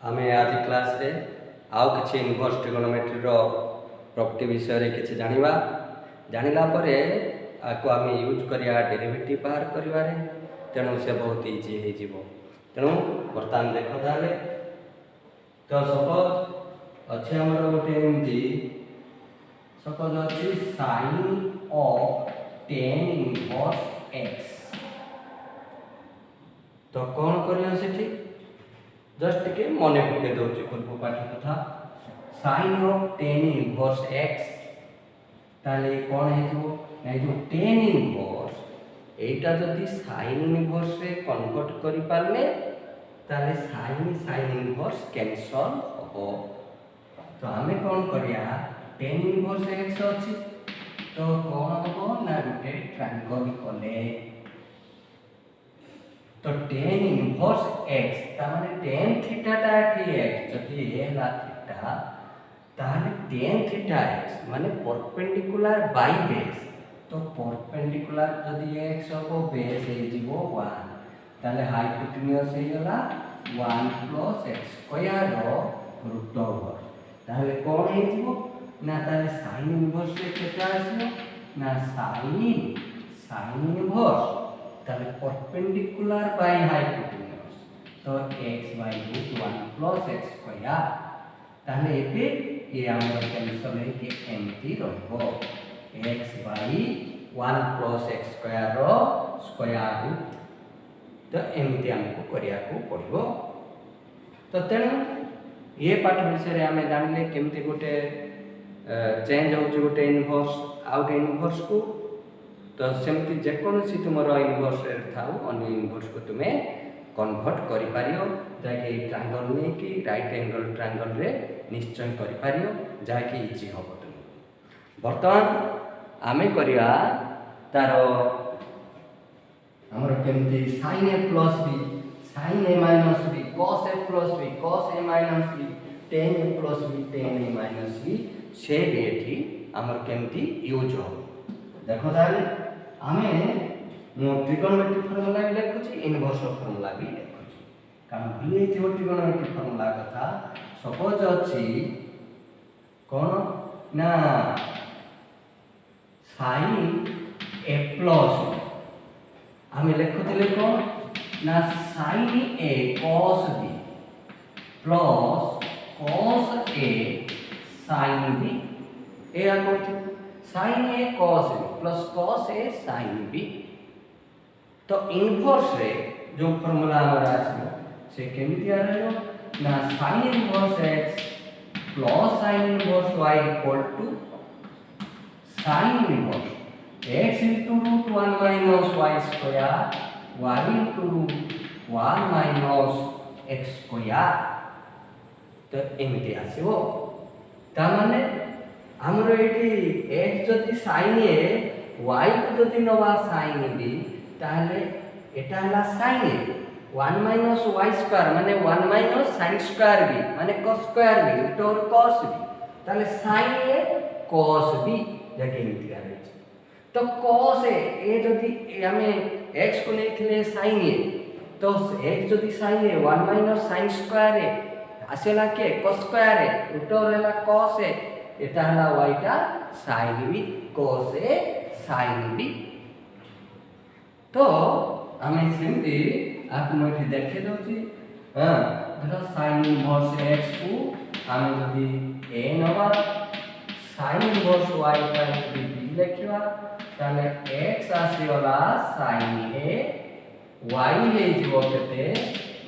आमे आज क्लास रे आउ किछि इनवर्स ट्रिगोनोमेट्री रो प्रॉपर्टी विषय रे किछि जानिबा जानिला परे आको आमे यूज करिया डेरिवेटिव बाहर करिवारे तेणु से बहुत इजी हे जिवो। तेणु बर्तमान देखो ताले तो सपोज अछि हमर गोटे एमती सपोज अछि sin of tan inverse x तो कौन करियो सेठी जस्ट के मने पके दउची पूर्व पाठ कथा sin of tan inverse x ताले कोन हेजो नै जो tan इनवर्स एटा जदी sin इनवर्स रे कन्वर्ट करि पारले ताले sin इनवर्स कैंसल हो। तो हमें कोन करिया tan इनवर्स x अछि तो कोन हो ना गुटे ट्रायंगल कोले तो tan इनवर्स x ताने tan थीटा टा एठी x जदी ए ला थीटा ताने tan थीटा x माने परपेंडिकुलर बाय बेस तो परपेंडिकुलर जदी x हो बेस हे जिवो 1 ताले हाइपोटेन्यूज हे गला 1 + x स्क्वायर रो रूट ओवर ताले कोन हे जिवो ना ताले sin इनवर्स रे केटा आसीयो ना sin इनवर्स ताले परपेंडिकुलर बाय हाइपोटेन्यूज तो x बाय √1 + x स्क्वायर ताले एबे ये हमर कैंसिल है कि एम्प्टी रहबो x बाय 1 + x स्क्वायर रो स्क्वायर रूट तो एम्प्टी हमको करिया को पड़िबो। तो तेणु ये पाठ विषय रे हमें जानले केमती गोटे चेंज हो गोटे इनवर्स आउट इनवर्स को तो सेमती जेकोसी तुमर इनवर्स रे थाउ अन्य इनवर्स को तुमे कन्वर्ट करि पारियो जाके ट्रायंगल ने कि राइट एंगल ट्रायंगल रे निश्चय करि पारियो जाके इजी होबो। तुम वर्तमान आमे करिया तारो हमर केमती sin a + b sin a - b cos a + b cos a - b tan a + b tan a - b से भी एठी हमर केमती यूज हो। देखो ताले आमे ट्रिगोनोमेट्री फार्मूला भी लिखुची इनवर्स फार्मूला भी लिखुची कारण भूले थी ट्रिगोनोमेट्री फार्मूला कथा सपोज अछि कोन ना sin a + आमे लिखुथिले कोन ना sin a cos b plus cos a sin b ए आकोथि sin a cos b plus cos a sin b तो इनवर्स रे जो फार्मूला हमरा आछो से केमिति आ रहयो ना sin inverse x plus sin inverse y इक्वल टू sin inverse x into √1 minus y square y into √1 minus x square तो एमिति आसीबो ता माने हमरो एठी x जदी sin a y को जदी नवा sin b ताले एटा हला sin a 1 minus y square माने 1 minus sin square b माने cos square b तो cos b ताले sin a cos b जके एमिति आ रहै तो cos a ए जदी हमें x को नै थिले sin a तो x जदी sin a 1 minus sin square a आसेला के cos square a root over हला cos a एटा हला y टा sin b cos a sin b तो हमें सिंपली आप मोठी देखे दोची हां धरो sin इनवर्स x को हमें जदी a नवा sin inverse y prime b लिखिवा ताले x आसीला sin a y हे जीवो केते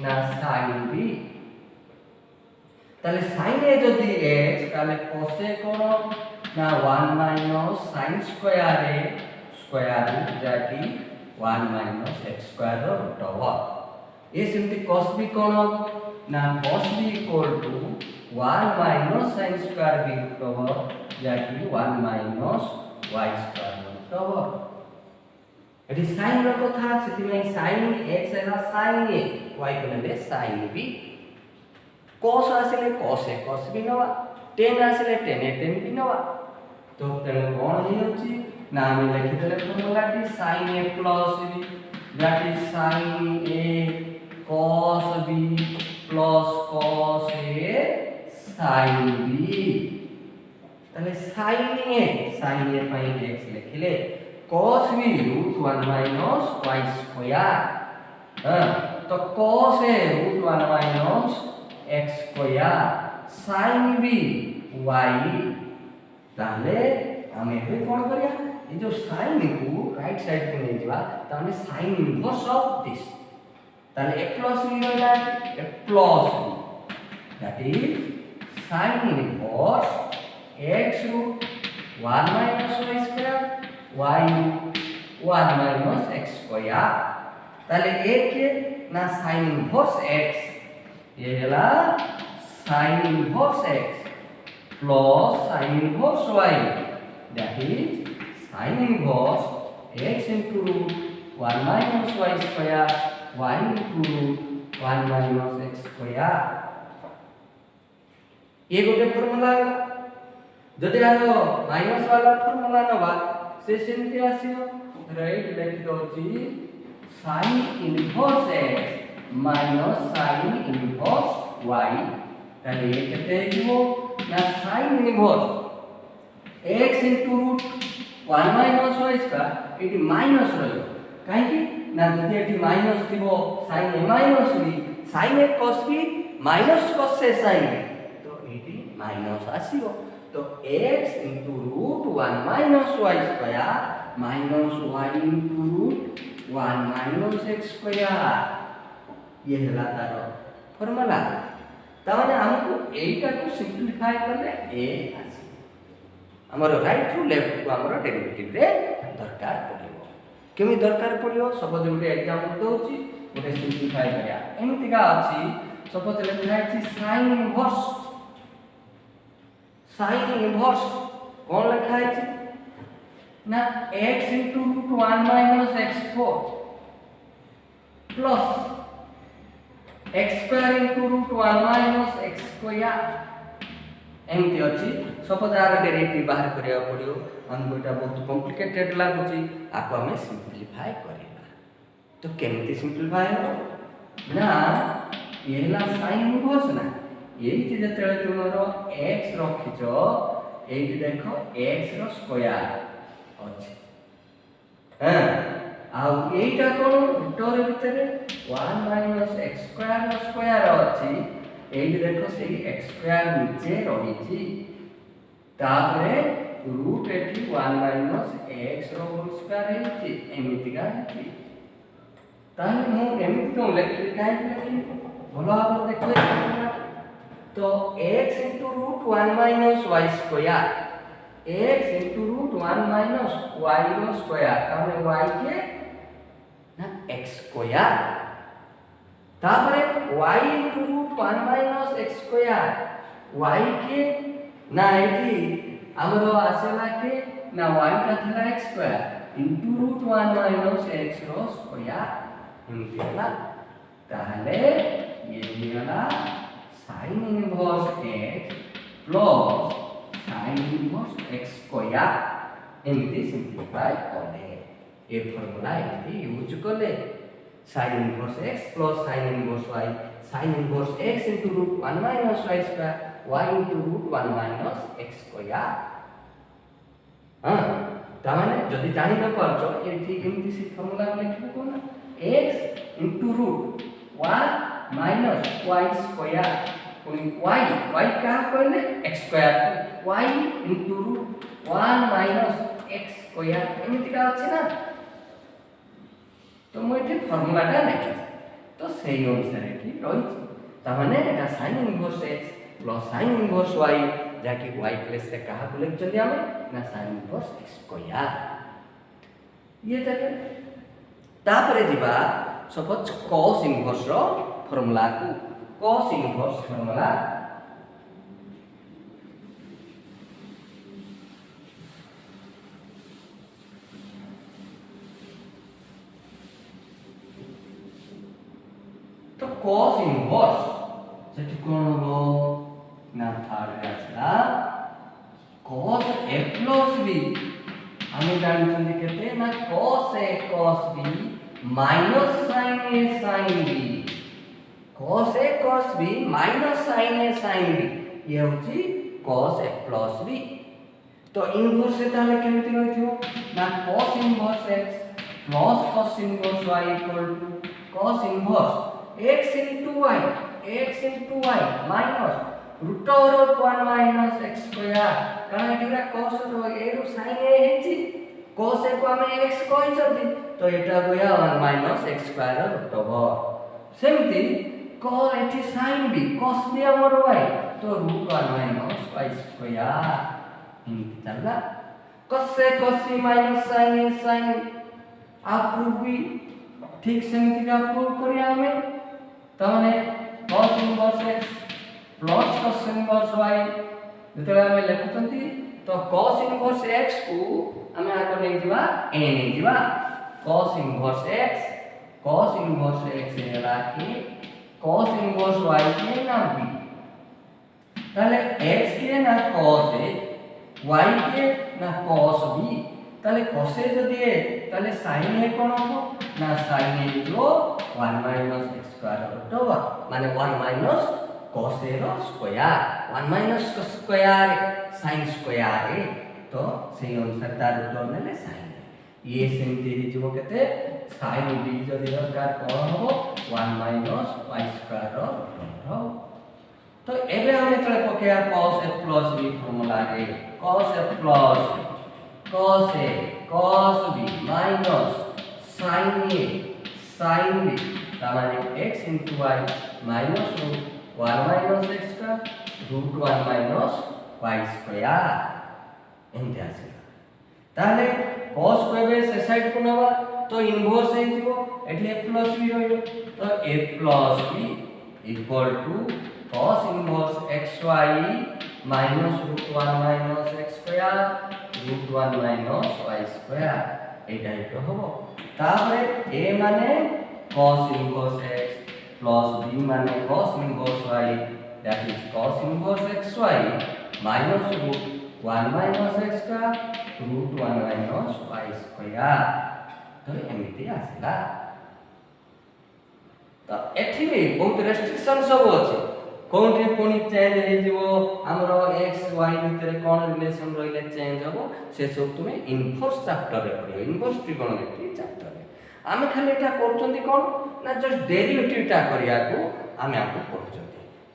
ना sin b ताले sin a जदी x ताले cos a कोन ना 1 minus sin square a square root जाकी 1 minus x square root over ये सिंपली cos b कोन ना cos b equal to 1 minus sin square b root over जाकी 1 minus y square root over eighty sin रो कथा सेति में sin x एला sin a y को नेले sin b cos आसिले cos a cos b नवा tan आसिले tan a tan b नवा तो तेणु कोन हे होची ना हम लिखि देले फार्मूला कि sin a + b that is sin a cos b plus cos a sin b তাহলে sin a পাই x লিখলে cos b √1 minus y square হ্যাঁ তো cos a √1 minus x square sin b y তাহলে আমি ଏବେ কোন করিয়া এই যে sin কু রাইট সাইড কু নেই যাবা তাহলে sin ইনভার্স অফ দিস তাহলে a plus b হইলা a plus b that is sin inverse x root 1 minus y square y root 1 minus x square তাহলে a के ना sin inverse x ये हला sin inverse x plus sin inverse y that is sin inverse x into root 1 minus y square y into root 1 minus x square ये गोटे formula जदि आरो minus वाला फॉर्मूला नबा से सेमति आसीओ राइट लिख दोची sin inverse x minus sin inverse y ताले ये केते हिबो ना sin inverse x into root 1 minus y square इटी माइनस रहियो काहे कि ना जदि एटी माइनस थिबो sin a minus b sin a cos b minus cos a sin a तो एटी माइनस आसीओ तो x into root 1 minus y square minus y into root 1 minus x square ये हला तारो फॉर्मूला ताने हमको एटा को सिंपलीफाई करले a आसी हमर राइट टू लेफ्ट को हमर डेरिवेटिव रे दरकार पड़ियो केमी दरकार पड़ियो सपोज गुटे एग्जांपल दोची गुटे सिंपलीफाई करिया एमितिका अछि सपोज लेखा अछि sin इनवर्स कौन लिखा है ना x into root 1 minus x4 plus x square into root 1 minus x square एमती अछि सपोज आर डेरिवेटिव बाहर करिया पड़ियो हमको एटा बहुत कॉम्प्लिकेटेड लागुची आको हमें सिंपलीफाई करेला तो केमती सिंपलीफाई हो ना येला sin इनवर्स ना एइटी जेतेले तुमरो x रखिचो एइटी देखो x रो स्क्वायर अछि हां आ एइटा कोन रूटर भितरे 1 माइनस x स्क्वायर रो स्क्वायर अछि एइटी देखो सेही x स्क्वायर नीचे रहिची तापरे रूट एटी 1 माइनस x रो होल स्क्वायर हेची एमितिका हेची ताने मु एमिति तो लेखि काहे लेखि भलो भाबरे देखले तो x into root 1 minus y square x into root 1 minus y रो स्क्वायर ताने y के ना x स्क्वायर तापरे y into root 1 minus x square y के ना एठी हमरो आसेला के ना y का थला x square into root 1 minus x रो स्क्वायर एमतिला ताहले ये नियला sin inverse x plus sin inverse x square एमती सिंपलीफाई करले ए फार्मूला एमती यूज करले sin inverse x plus sin inverse y sin inverse x into root 1 minus y square y into root 1 minus x square हां ताने जदि जानि न परछो एठी एमती सी फार्मूला लिखबो कोन x into root 1 minus y square y का कहले x square y into root 1 minus x square एमिति का अछि ना तो मैं एठी फार्मूलाटा लिखि तो सही अनुसार एठी रहि त माने एटा sin inverse x plus sin inverse y जाकी y प्लस से कहा को लिख जल्दी हमें ना sin inverse x square ये जाके तापरे दिबा सपोज cos inverse रो फार्मूला को cos inverse फार्मूला तो cos inverse सेठी कोन हो ना third आछला cos a plus b हमें जानछन केते ना cos a cos b minus sin a sin b cos a cos b minus sin a sin b ये होची cos a plus b तो inverse से ताले केमिति रहिथियो ना cos inverse x plus cos inverse y equal to cos inverse x into y minus root over 1 minus x square कारण एटा cos row a row sin a हेची cos a को हमें x कहि छथि तो एटा गया 1 minus x square root over सेमति cos एठी sin b cos b हमर y तो root 1 minus y square इनकी चलला cos a cos b minus sin a sin आप भी ठीक सेमति का प्रूव करिया हमें तमाने cos inverse x plus cos inverse y जतले हमें लिखुतंती तो cos इनवर्स x को हमें आको नै दिबा a नै दिबा cos इनवर्स x हेला a cos इनवर्स y के ना b ताले x के ना cos a y के ना cos b ताले cos a जदी है ताले sin a कोन हो ना sin a जो 1 minus x square root over माने 1 minus cos a whole square 1 minus cos square sin square है तो सेही अनुसार तार रूट ओवर नेले sin ये सेमति हि जो केते sin b जदी दरकार कोन हो 1 minus y square रो रूट ओवर तो एबे हम एतले पकेया cos a plus b formula रे cos a plus cos a cos b minus sin a sin b तामाने x into y minus root 1 minus x का root 1 minus y square एंते आसे ताले cos को एबे से साइड को नबा तो इनवर्स हे जिवो एठी a plus b होइलो तो a plus b equal to cos inverse xy minus root 1 minus x square root 1 minus y square एटा इतो होबो तापरे a माने cos inverse x plus b माने cos inverse y that is cos inverse xy minus root 1 minus x square root 1 minus y square तो एमिति आसिला तो एठी भी बहुत रेस्ट्रिक्शन सब अछि कोनटे कोनी चेंज हे जिवो हमरो x y भितर कोन रिलेशन रहिले चेंज होबो से सब तुमे इनवर्स चैप्टर रे पढियो इनवर्स ट्रिगोनोमेट्री चैप्टर रे आमे खाली एटा करचोंती कोन ना जस्ट डेरिवेटिव टा करिया को आमे आपको पढचोंती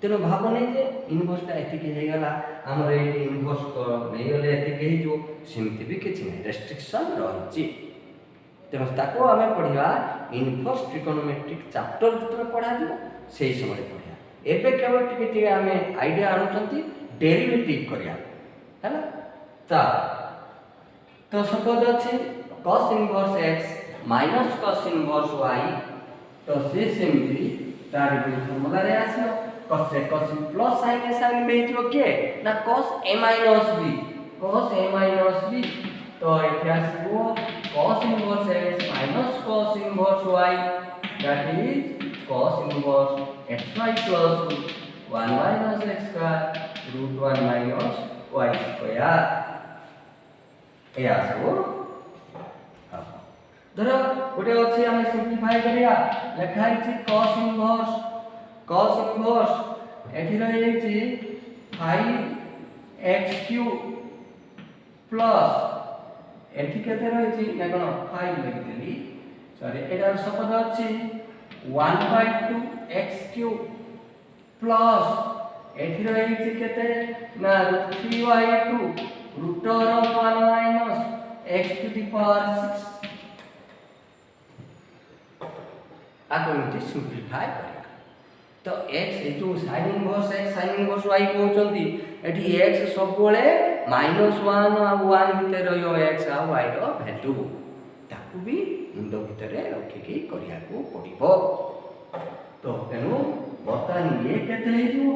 तेनो भाबो नै जे इनवर्स टा एतिके हे गला हमरो एटी इनवर्स को नै गले एतिके हे जो सिमति भी किछि नै रेस्ट्रिक्शन रहछि तेनो ताको आमे पढिया इनवर्स ट्रिगोनोमेट्रिक चैप्टर जतरे पढा दियो सेही समय पढिया एबे केवल टिके आमे आईडिया आनुचंती डेरिवेटिव करिया हैला ता तो सपोज अछि cos inverse x minus cos inverse y तो से सेमति तार भी फार्मूला रे आसलो cos a cos b plus sin a sin b जो के ना cos a minus b तो एठी आसबो cos inverse x minus cos inverse y that is cos inverse xy plus 1 minus x square root 1 minus y square ए आसबो धर गोटे अछि हम simplify करिया लेखा छि cos इनवर्स एठी रहि छि 5x³ प्लस एठी केते रहि छि ना कोन 5 लिखि देली सॉरी एटा शब्द अछि 1/2x³ प्लस एठी रहि छि केते ना 3/2 root of 1 minus x to the power 6 आको इनके सिंपलीफाई करिया तो x ए जो sin inverse x sin inverse y कहउचंती एठी x सब बोले -1 आ 1 भितर रहियो x आ y रो वैल्यू ताकू भी मुंडो भितर रखि के करिया को पड़िबो तो तेनु बर्तमान ये केते हे जो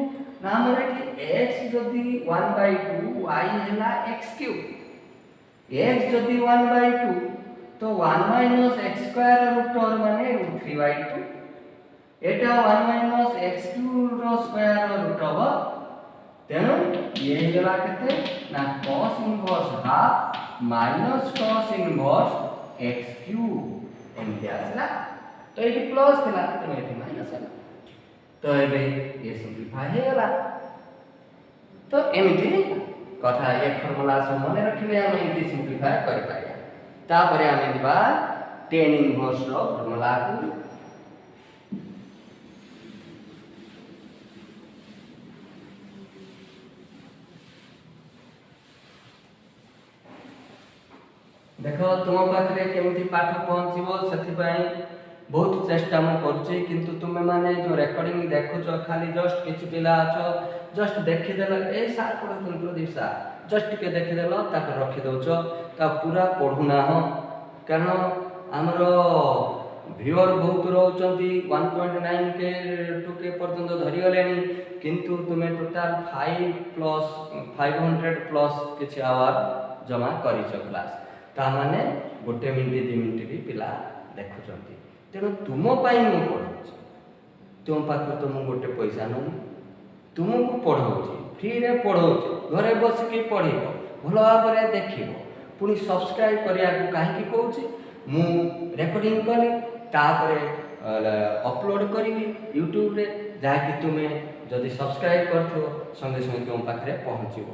नाम रे कि x जदी 1/2 y हैला x³ x जदी 1/2 तो 1 minus x square root over माने √3/2 एटा 1 minus x³ रो स्क्वायर root over तेनु ये हेला केते ना cos inverse half minus cos inverse x³ एमते आसला तो एटी प्लस थिला तो एटी माइनस हला तो ये सिंप्लीफाई हो गला। तो एमती कथा ये फॉर्मूला सब मन रखिले हम एमती सिंप्लीफाई कर पाया। तापरे हम दिबा tan इनवर्स रो फॉर्मूला को देखो तुम पाखरे केमती पाठ पहुँचबो सेथिपाई बहुत चेष्टा मु करछि किंतु तुमे माने जो रिकॉर्डिंग देखुछ खाली जस्ट किछि पिला अछ जस्ट देखि देल ए सार पढुछन प्रदीप सार जस्ट के देखि देल ताके रखि दउछ ता पूरा पढुना हो कारण हमरो व्यूअर बहुत रहउचंती 1.9 के 2 के पर्यंत धरि गलेनी किंतु तुमे टोटल 5 प्लस 500 प्लस किछि आवर जमा करिछ क्लास ता माने गोटे मिनिट 2 मिनिट भी पिला देखुचंती तेणु तुम मु पढ़ाऊँ तुम पाख तुम गोटे पैसा नौ तुमको पढ़ाऊँ फ्री रे पढ़ाऊँ घरे बसिकी पढ़ भल भाव में देख पुणी सब्सक्राइब करने को कहीं कौच मु रेकर्डिंग कली तापर अपलोड करी यूट्यूब रे जहाँकि तुम्हें जदि सब्सक्राइब कर संगे संगे तुम पाखे पहुँचब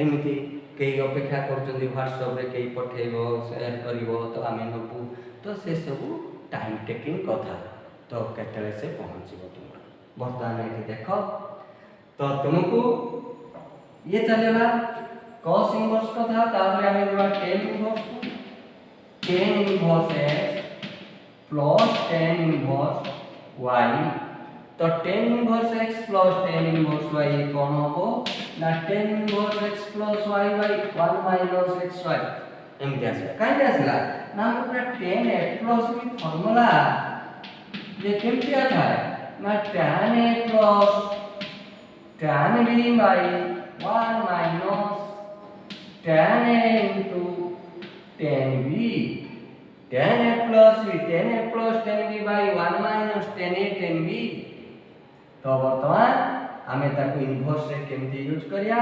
एमती कई अपेक्षा कर व्हाट्सएप रे कई पठेब शेयर कर तो आम नबू तो से सब टाइम टेकिंग कथा तो केतले से पहुँचब तुम बर्तमान ये देख तो तुमको ये चलेगा cos इनवर्स कथा तापर आमे देबा tan inverse x plus tan inverse y तो tan inverse x plus tan inverse y कोन होबो ना tan inverse x plus y by 1 minus xy एमती आसे काहे आसला ना पूरा tan a plus b formula ये केमती आता है ना tan a plus tan b by 1 minus tan a into tan b tan a plus tan b by 1 minus tan a tan b तो वर्तमान हमें ताको इनवर्स रे केमती यूज करिया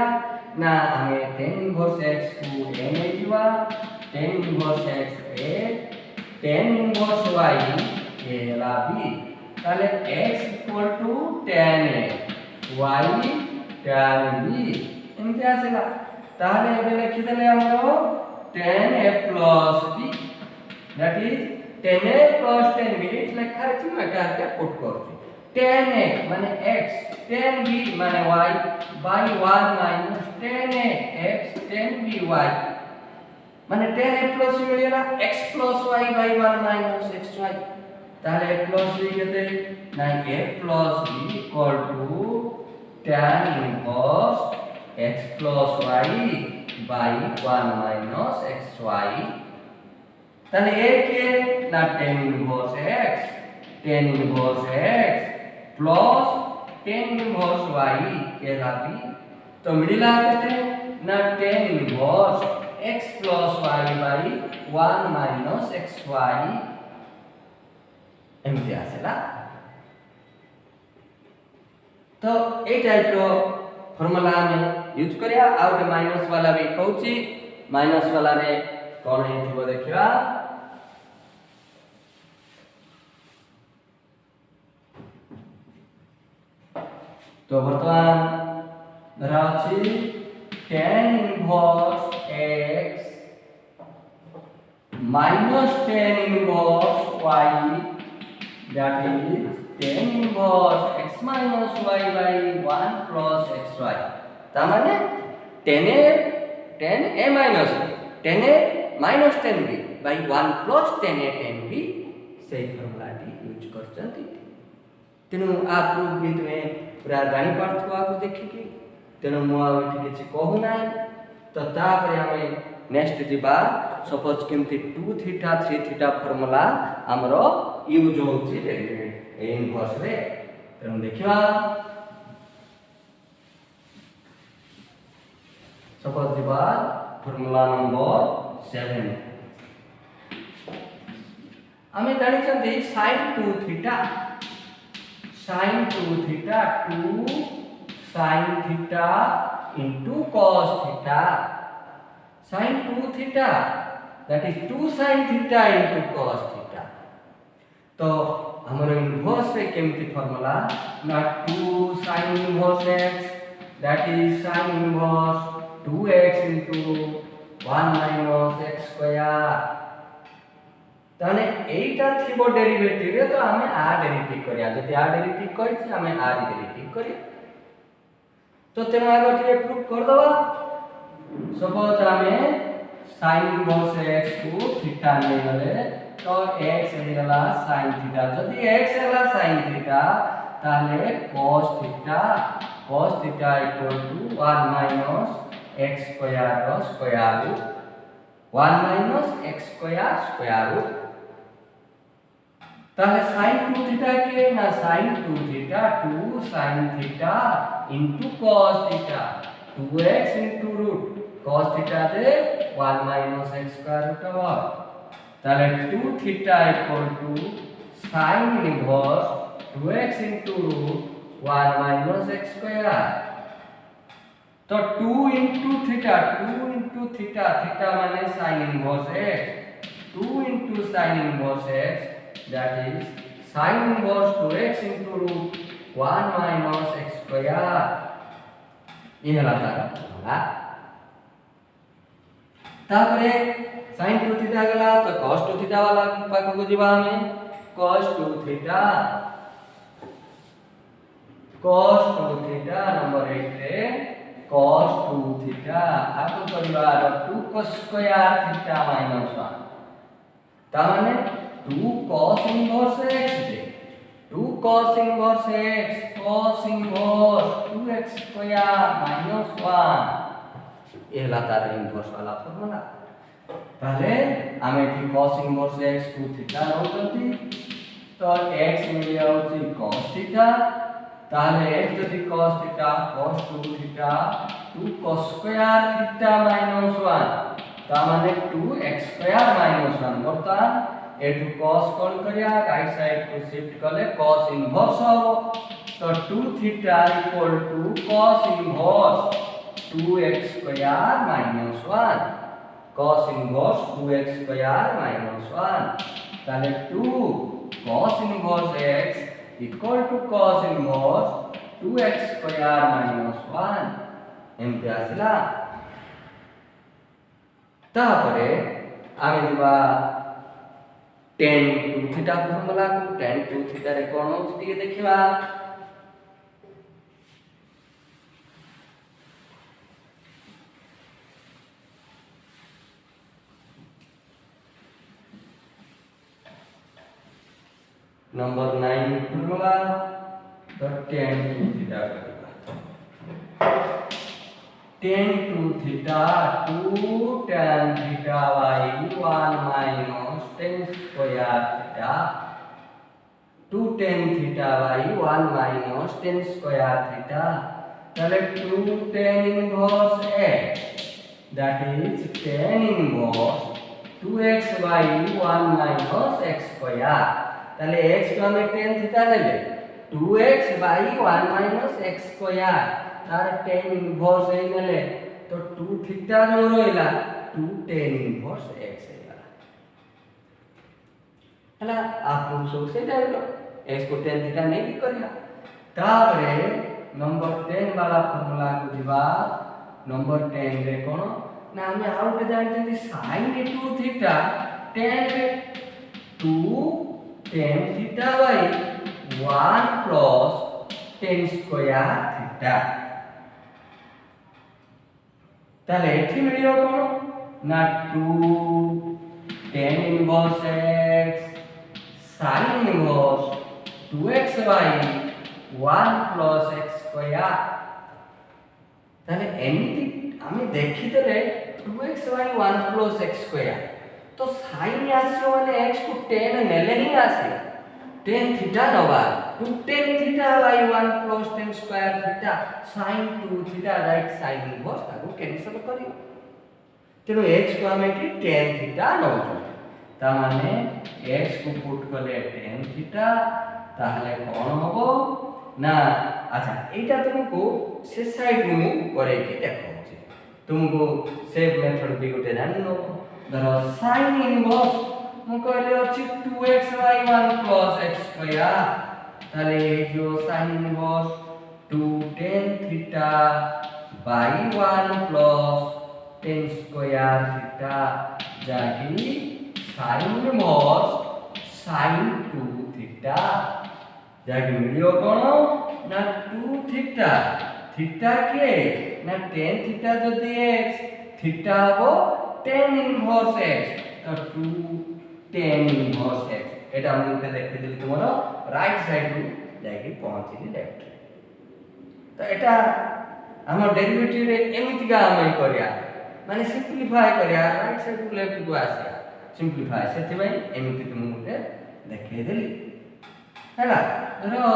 ना हमें tan इनवर्स x को n ए दिवा tan inverse x a tan inverse y a ला b ताले x equal to tan a y tan b एमती आसेला ताहले एबे लिखि देले हमरो tan a plus b that is tan a plus tan b लेखा अछि मैं का पुट करछि tan a माने x tan b माने y by 1 minus tan a x tan b y माने tan a plus b मिलेला x plus y by 1 minus xy ताहले a plus b केते ना a plus b equal to tan inverse x plus y by 1 minus xy ताले a के ना tan inverse x plus tan inverse y ये लाती तो मिडिला केते ना tan inverse x plus y by 1 minus xy एमती आसेला तो ए टाइप रो फॉर्मूला में यूज करिया आउट माइनस वाला भी कहूची माइनस वाला रे कोन हेथिबो देखिबा तो वर्तमान धरा अछि tan inverse x minus tan inverse y that is tan inverse x minus y by 1 plus xy तामाने tan a minus tan a minus tan b by 1 plus tan a tan b से formula use करचंती तेनु आ proof भी तुमे पूरा जानि पारथु आपको देखिकी तेनु मु आ किछि कहू नै तो तापर हमें नेक्स्ट दिबा सपोज केमती 2 थीटा 3 थीटा फॉर्मूला हमरो यूज होछि इनवर्स रे तेनु देखिबा सपोज दिबा फॉर्मूला नंबर 7 हमें जानि छथि sin 2 theta sin 2 theta 2 sin theta into cos theta sin 2 theta that is 2 sin theta into cos theta तो हमर इनवर्स रे केमती फार्मूला ना 2 sin inverse x that is sin inverse 2x into 1 minus x square ताने एटा थिबो derivative रे तो हमें आ डेरिवेटिव करिया जति आ डेरिवेटिव करछि हमें आ डेरिवेटिव करिया तो तेना आगे टिके प्रूफ कर दबा सपोज हमें sin इनवर्स x को थीटा ले गले तो x हे गला sin थीटा जदि x हेला sin थीटा ताले cos theta equal to 1 minus x square रो square root 1 minus x square root ताले sin 2 थीटा के ना sin 2 theta 2 sin theta into cos theta 2x into root cos theta दे 1 minus x square root हवा ताले 2 theta equal टू sin inverse 2x into root 1 minus x square तो 2 into theta theta माने sin inverse x 2 into sin inverse x that is sin inverse 2x into root 1 minus x square ये हला तारा तापरे sin 2 theta गला तो cos 2 theta वाला पाख को जीवा हमें cos 2 थीटा नंबर 8 रे cos 2 थीटा आको करबा 2 cos स्क्वायर थीटा माइनस 1 ता माने 2 cos inverse x जे 2 cos inverse x cos inverse 2x square minus 1 ये हला तार इनवर्स वाला फार्मूला ताले आमे एठी cos inverse x को थीटा नउचंती तो x मिल जाउची cos थीटा ताले x जति cos theta cos 2 theta 2 cos square theta minus 1 ता माने 2x square minus 1 बर्तन एटू cos कोन करिया राइट साइड को शिफ्ट करले cos इनवर्स हो तो 2 theta equal to cos inverse 2x square minus 1 cos inverse 2x square minus 1 ताले 2 cos inverse x equal to cos inverse 2x square minus 1 एमते आसिला तापरे आमे दिबा tan 2 थीटा फार्मूला को tan 2 थीटा रे कोन होछि टिके देखिबा नंबर 9 फार्मूला तो tan 2 थीटा करबा tan 2 theta 2 tan theta y 1 minus tan square theta 2 tan theta y 1 minus tan square theta ताले 2 tan inverse x that is tan inverse 2x by 1 minus x square ताले x को हमें tan theta लेले 2x by 1 minus x square तार tan inverse है नेले तो 2 theta जो रोइला 2 tan inverse x हला आप लोग सब से डालो x को tan थीटा नहीं भी करिया तापरे नंबर 10 वाला फार्मूला को दिबा नंबर 10 रे कोन ना हमें हाउ के जानते sin 2 theta tan 2 tan theta by 1 plus tan square theta ताले एठी मिलियो कोन ना 2 tan inverse x sin inverse 2x by 1 plus x square ताले एमिति हमें देखि देले 2x by 1 plus x square तो sin आसियो माने x को tan नेले ही आसे tan थीटा नवा 2 tan theta by 1 plus tan square theta sin 2 theta right sin inverse ताको कैंसिल करियो तेनो x को हमें tan थीटा नउचो ता माने x को पुट करले tan थीटा ताहले कोन होबो ना अच्छा एटा तुमको से साइड रिमूव करे के देखो तुमको सेव मेथड भी गोटे जानो धरो sin इनवर्स ମୁଁ କହିଲି ଅଛି 2x by 1 plus x square তাহলে এই যে sin inverse 2 tan theta by 1 plus tan square theta যাকি sin inverse sin 2 theta যাকি মিলিও কোন না 2 theta theta কে না tan theta যদি x theta হবো tan inverse x তো 2 tan inverse x এটা আমি ওকে দেখিয়ে দিলি তোমার রাইট সাইড রু যাইকি পৌঁছিলি লেফট তো এটা আমার ডেরিভেটিভ রে এমিতিকা আমি করিয়া মানে সিম্পলিফাই করিয়া রাইট সাইড রু লেফট কু আসিয়া সিম্পলিফাই সেতিবাই এমিতি তুমকে দেখিয়ে দিলি ହେଲା ধরো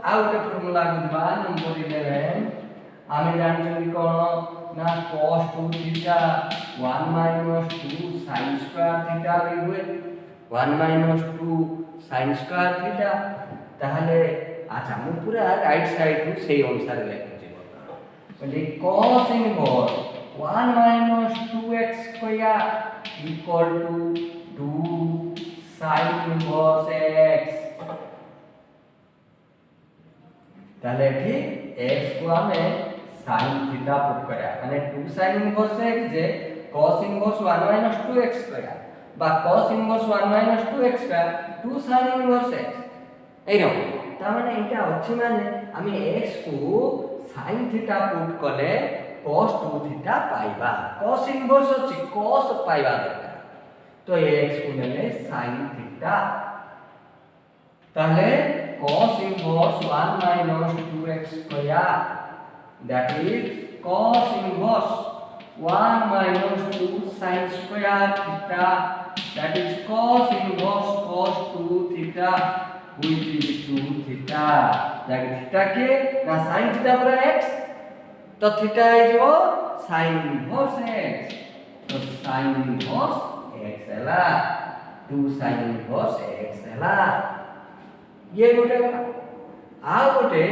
ଆଉ ଗୋଟେ ଫର୍ମୁଲା ବୁଝିବା ନମ୍ବର 11 ଆମେ ଜାଣିଛନ୍ତି କ'ଣ ନା cos 2 θ 1 - 2 sin square θ ବି ହୁଏ 1 - 2 sin square θ তাহলে আচ্ছা ମୁଁ ପୁରା রাইট সাইড ରୁ ସେଇ অনুসারে লেখୁଛି মানে cos inverse 1 - 2x square equal to 2 sin inverse x তাহলে এটি x को हमें sin थीटा पुट करा माने 2 sin इनवर्स x जे cos इनवर्स 1 - 2x स्क्वायर বা cos inverse 1 - 2x square 2 sin inverse x এই রকম তার মানে এটা হচ্ছে মানে আমি x को sin थीटा पुट করলে cos 2 थीटा পাইবা cos इनवर्स হচ্ছে cos পাইবা দরকার তো x को নেলে sin थीटा তাহলে cos inverse 1 - 2x square that is cos inverse 1 - 2 sin square theta that is cos inverse cos 2 theta which is 2 theta like theta के ना sin theta पर x तो theta है जो sin inverse x तो sin inverse x हैला 2 sin inverse x हैला ये गोटे गला आ गोटे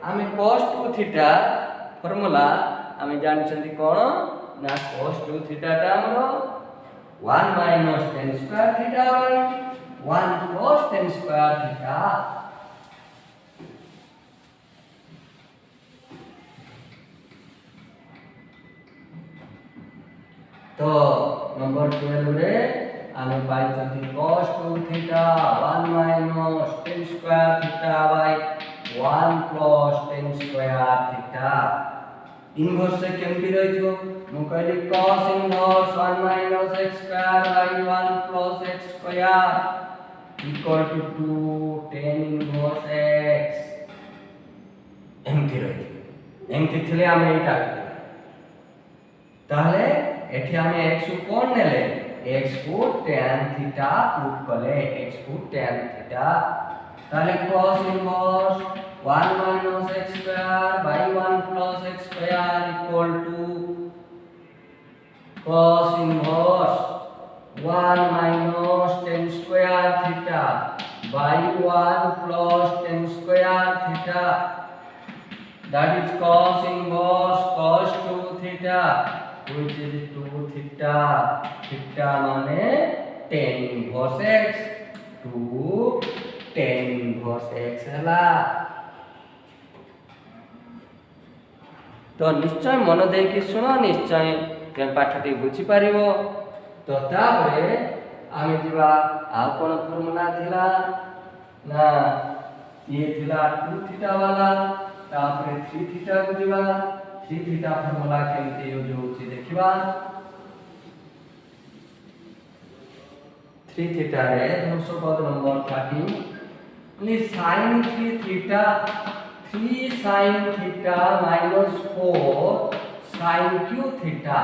आमे cos 2 थीटा फार्मूला आमे जानछंती कोन ना cos 2 थीटा ता हमरो 1 - tan square theta by 1 cos tan square theta तो नंबर 12 रे आमे पाइछंती cos 2 theta 1 - tan square theta by 1 plus tan square theta inverse से केमती रहिथो मु कहली cos inverse 1 - x square by 1 plus x square equal to 2 tan inverse x एमती रहिथो एमती थले आमे एटा ताहले एठी आमे x को कोन नेले x को tan थीटा पुट कले x को tan थीटा ताले cos inverse 1 - x square by 1 plus x square equal to cos inverse 1 - tan square theta by 1 plus tan square theta that is cos inverse cos 2 theta which is 2 theta theta माने tan inverse x 2 tan inverse x हला तो निश्चय मन दे कि सुनो निश्चय के पाठटी बुझी पारिबो तो तापरे आमे दिबा आ कोन फार्मूला थिला ना ये थिला 2 थीटा वाला तापरे 3 थीटा को दिबा 3 थीटा फार्मूला केमती यूज होची देखिबा 3 थीटा रे दोस्तों पद नंबर 13 नि sin 3 theta 3 sin theta minus 4 sin q theta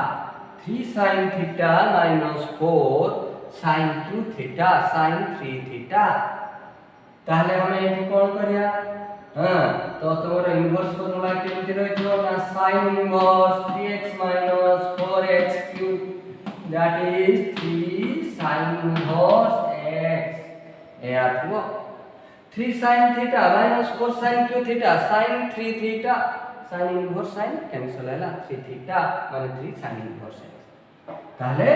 3 sin theta minus 4 sin q theta sin 3 theta ताहले हमें एठी कोन करिया हां तो तोर इनवर्स फार्मूला केमती रहितो ना sin inverse 3x minus 4x cube that is 3 sin inverse x A आथबो 3 sin theta minus 4 sin q theta sin 3 theta sin inverse sin cancel हैला 3 theta माने 3 sin inverse x ताहले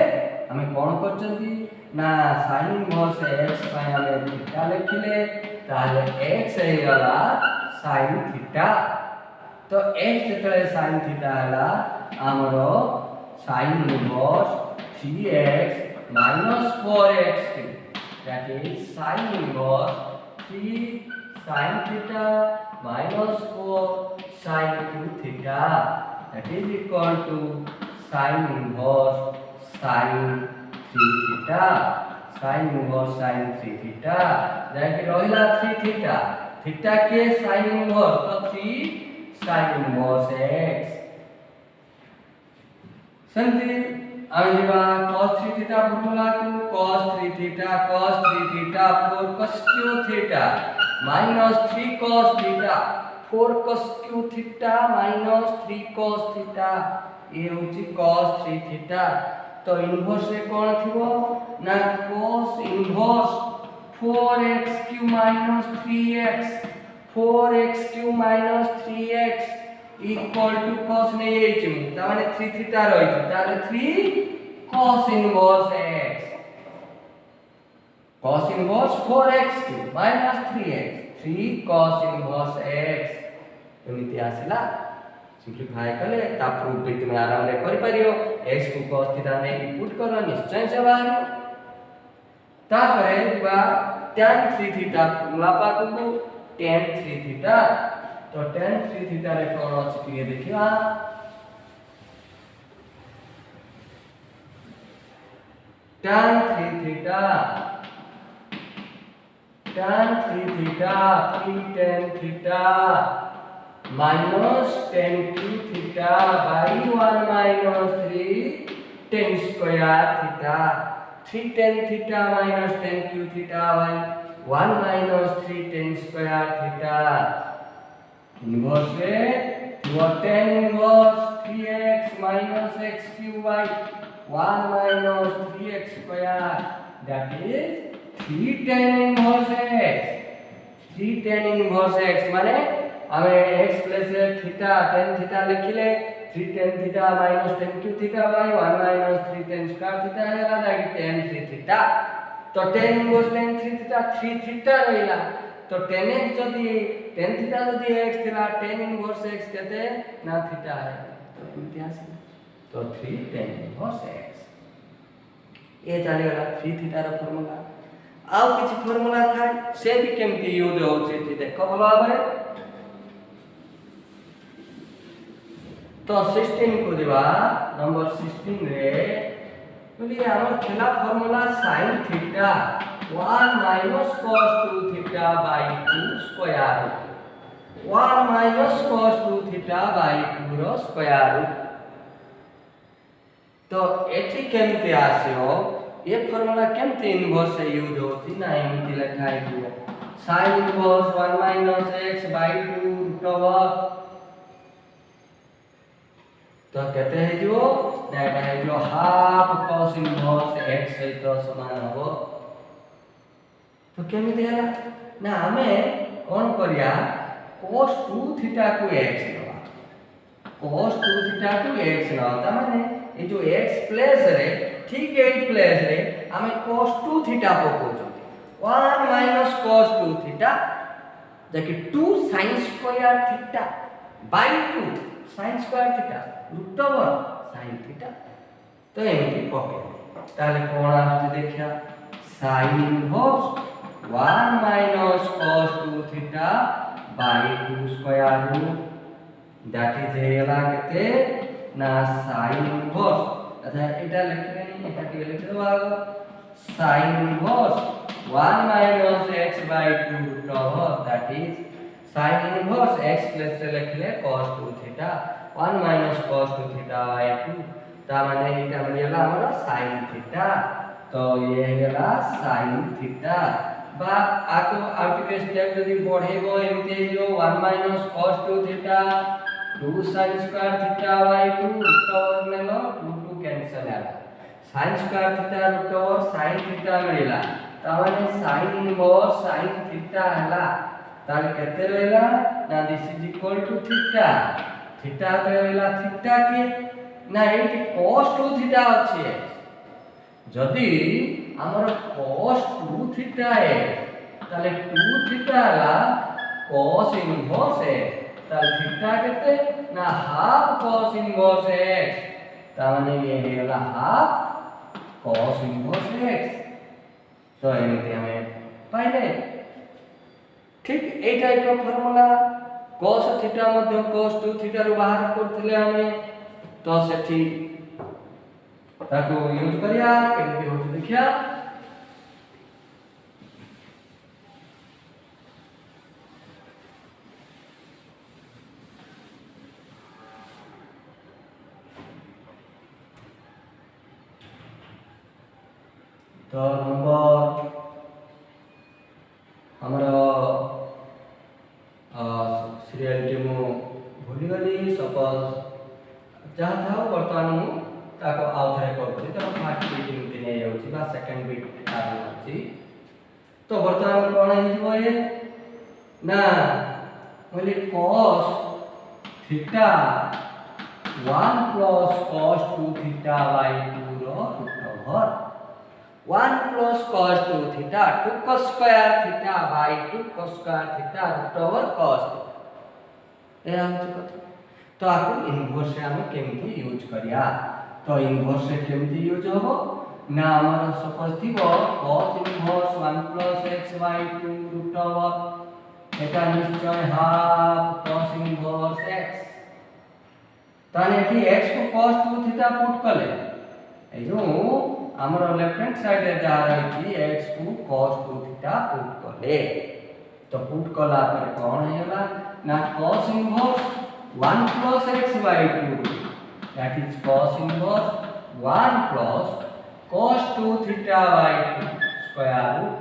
आमे कोन करचंती ना sin इनवर्स x पाए आमे theta लिखिले ताहले x हे गला sin थीटा तो x जेतले sin थीटा हला हमरो sin inverse 3x 4x that is sin inverse 3 sin theta minus 4 sin 2 theta that is equal to sin inverse sin 3 theta sin inverse sin 3 theta that रहिला 3 theta theta के sin inverse तो 3 sin inverse x संति आइबा cos 3 theta formula को cos 3 theta 4 cos q theta minus 3 cos theta 4 cos q theta minus 3 cos theta ये होची cos 3 theta तो inverse रे कोन थिबो ना cos inverse 4xq minus 3x 4xq minus 3x equal to cos ने H ता माने 3 थीटा रही ताले 3 cos inverse x cos inverse 4x minus 3x 3 cos inverse x एमिति आसला सिंपलीफाई कले ता प्रूफ भी तुम आराम रे करि परियो x को cos थीटा ने पुट करो निश्चय से बाहर ता परे दिबा tan 3 थीटा लापा को tan 3 थीटा तो tan 3 थीटा रे कोन अछि कि देखिबा tan 3 theta 3 tan theta minus tan q theta by 1 minus 3 tan square theta 3 tan theta minus tan q theta by 1 minus 3 tan square theta inverse रे वो tan inverse 3x minus x cube by 1 minus 3x square that is 3 tan inverse x 3 tan inverse x माने हमें x plus theta tan theta लिखिले 3 tan theta minus tan q theta by 1 minus 3 tan square theta हैला दागी tan 3 theta तो tan inverse tan 3 theta 3 theta रहिला तो tan x जदी tan theta जदी x थिला tan inverse x केते ना थीटा है तो इम्तियाज तो 3 tan inverse x ये जाने वाला 3 थीटा रा फार्मूला आउ किछ फार्मूला थाय से भी केमती यूज होछि ती देखो भलो भाबरे तो 16 को दिबा नंबर 16 रे बोली हमर थेला formula sin theta 1 minus cos 2 theta by 2 square root 1 minus cos 2 theta by 2 whole square root तो एठी केमते आसियो ये फार्मूला केमते इनवर्स से यूज होती ना एमती लिखाई दियो sin inverse 1 minus x by 2 root over तो कहते हैं जो ना है जो हाफ cos इनवर्स x है तो समान हो तो केमते हला ना हमें कोन करिया cos 2 थीटा को x नवा cos 2 थीटा को x नवा त माने ये जो x प्लेस रे ठीक है प्लेस रे हमें cos 2 थीटा पको 1 minus cos 2 थीटा जके 2 sin square theta by 2 sin square theta root over sin theta तो एमती पके ताले कोन आछे देखिया sin inverse 1 minus cos 2 theta by 2 square root that is हेला केते ना sin inverse अच्छा एटा लिखले नहीं एटा के लिख दो आगो sin inverse 1 minus x by 2 root over that is sin inverse x plus से लिखले cos 2 theta 1 minus cos 2 theta by 2 ता माने एटा मिलेला हमरा sin theta तो ये हेला sin theta बा आको आउटके स्टेप जदी बढ़ेबो एमते जो 1 minus cos 2 theta 2 sin square theta by 2 root over नेलो 2 2 cancel आला sin square theta root over sin theta मिलिला ताने sin inverse sin theta हला ताले केते रहला ना this is equal to theta theta रहला थीटा के ना ये cos 2 थीटा अच्छी है जदि हमर cos 2 थीटा है ताले 2 थीटा ला cos इनवर्स है ताले थीटा केते ना हाफ cos इनवर्स x ता माने ये हेला हाफ cos इनवर्स x तो एमती हमें पाइले ठीक ए टाइप रो फार्मूला cos थीटा मध्ये cos 2 थीटा रो बाहर करथिले हमें तो सेठी ताको यूज करिया केमती होत देखिया तो नंबर हमारा सीरियल मु भूली गली सपोज जहाँ था वर्तमान मु ताको आउ थरे करछि तो फर्स्ट बीट इमति नै होछि बा सेकंड बीट आर होछि तो वर्तमान कोन हिजो ये ना बोले cos theta 1 plus cos 2 theta by 2 whole root over 1 plus cos 2 theta 2 cos square theta by 2 cos square theta root over cos A answer कत तो आपको इनवर्स से हम केमती यूज करिया तो इनवर्स से केमती यूज होबो ना हमर सपोज थिबो cos inverse 1 plus x by 2 root over एटा निश्चय हाफ cos इनवर्स x ताने एठी x को cos 2 थीटा पुट कले ए जो हमर लेफ्ट हैंड साइड रे जा रही x को cos 2 थीटा पुट कले तो पुट कला पर कोन हेला ना cos inverse 1 plus x by 2 that is cos inverse 1 plus cos 2 theta by 2 square root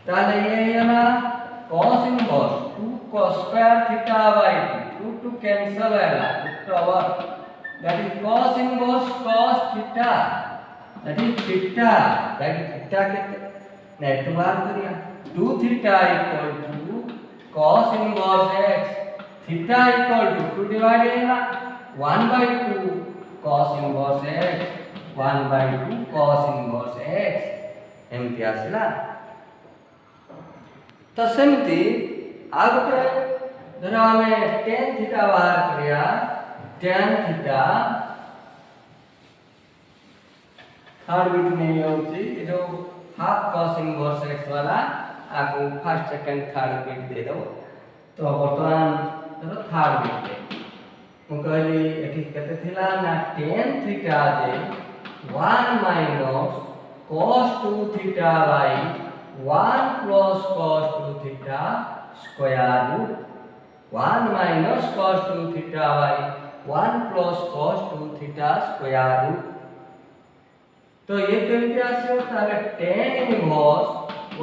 ताले ये हेला cos inverse 2 cos square theta by 2 2 cancel हेला root over that is cos inverse cos theta that is theta केते net बार करिया 2 theta equal to cos inverse x theta equal to 2 divided है 1 by 2 cos inverse x 1 by 2 cos inverse x एमती आसिला तो सेमती आगटे धर हमें tan theta बाहर करिया tan थीटा थर्ड बीट में होची जो हाफ cos inverse x वाला आपको फर्स्ट सेकंड थर्ड बीट दे दो तो वर्तमान तो थर्ड बीट मु कहली एठी केते थिला ना tan theta J 1 minus cos 2 theta by 1 plus cos 2 theta square root 1 minus cos 2 theta by 1 plus cos 2 theta square root तो ये केमती आसे ताले tan inverse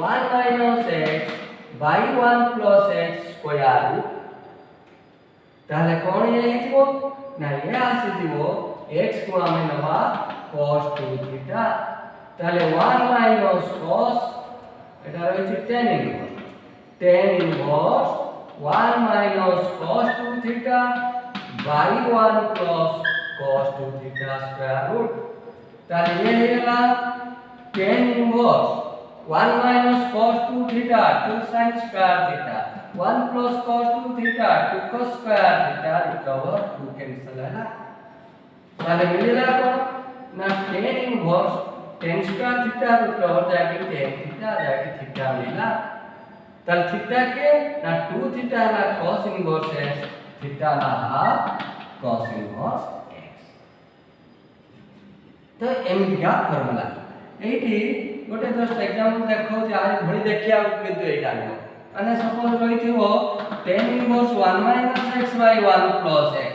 1 minus x by 1 plus x square root ताले कोन ये हिजो ना ये आसे दिवो x को हमें नवा cos 2 थीटा ताले 1 minus cos एटा रही tan inverse 1 minus cos 2 theta by 1 plus cos 2 theta square root ताले ये हेला tan inverse 1 minus cos 2 theta 2 sin square theta 1 plus cos 2 theta 2 cos square theta root over 2 cancel है ताले मिलेला कोन ना tan inverse tan square theta root over जाके tan theta जाके theta मिला ताले theta के ना 2 theta ना cos inverse x theta ना हाफ cos inverse x तो एमती का फार्मूला एठी गोटे जस्ट एग्जांपल देखो जे आज भଳି देखिया किंतु एटा न अने सपोज रही थिवो tan inverse 1 minus x by 1 plus x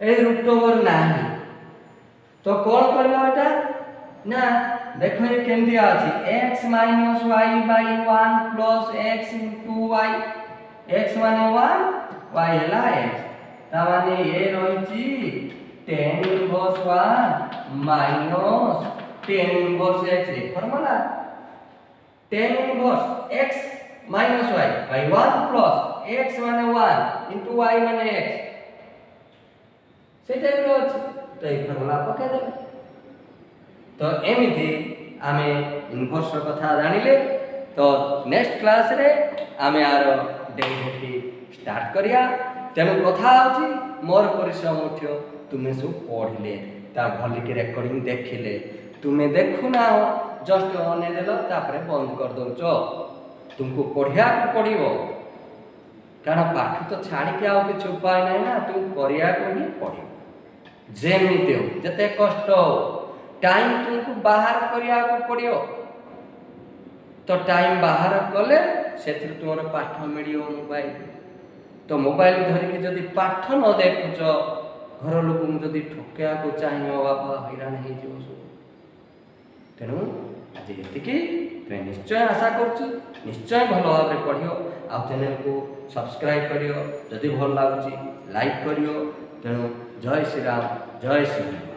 ए रूट ओवर नाही तो कोन करबा एटा ना देखो ये केमती आछि x minus y by 1 plus x into y x माने 1 y हला x ता माने ये रहिछि tan inverse 1 minus tan inverse x A formula tan inverse x minus y by 1 plus x माने 1 into y माने x से टाइप अच्छे तो ये फर्मुला पकईदे। तो एमती आम इनवर्स कथा जानिले। तो नेक्स्ट क्लास रे आम यार डेरिवेटिव स्टार्ट करिया। तेणु कथा होची मोर परिश्रम उठ्यो तुम्हें सब पढ़िले ता भलिक रेकर्डिंग देखिले तुम्हें देखु ना जस्ट अनेदेल तापर बंद कर दौच। तुमको पढ़िया पड़ो कारण पाठ तो छाड़ी के आउ कि उपाय ना ना तुम करिया ही पड़ो जेमिति हो जते कष्ट हो टाइम तुमको बाहर करिया पड़ो। तो टाइम बाहर कले से तुम पाठ मिलो मोबाइल। तो मोबाइल धरिकी जदि पाठ न देखुच घर लोक जदि ठकया को चाहिए बापा हैरान हो। तेणु आज ये तुम्हें निश्चय आशा करुँ निश्चय भल भाव पढ़ो आ चैनल को सब्सक्राइब करियो जदि भल लगुच लाइक करियो। तेणु जय श्री राम जय श्री राम।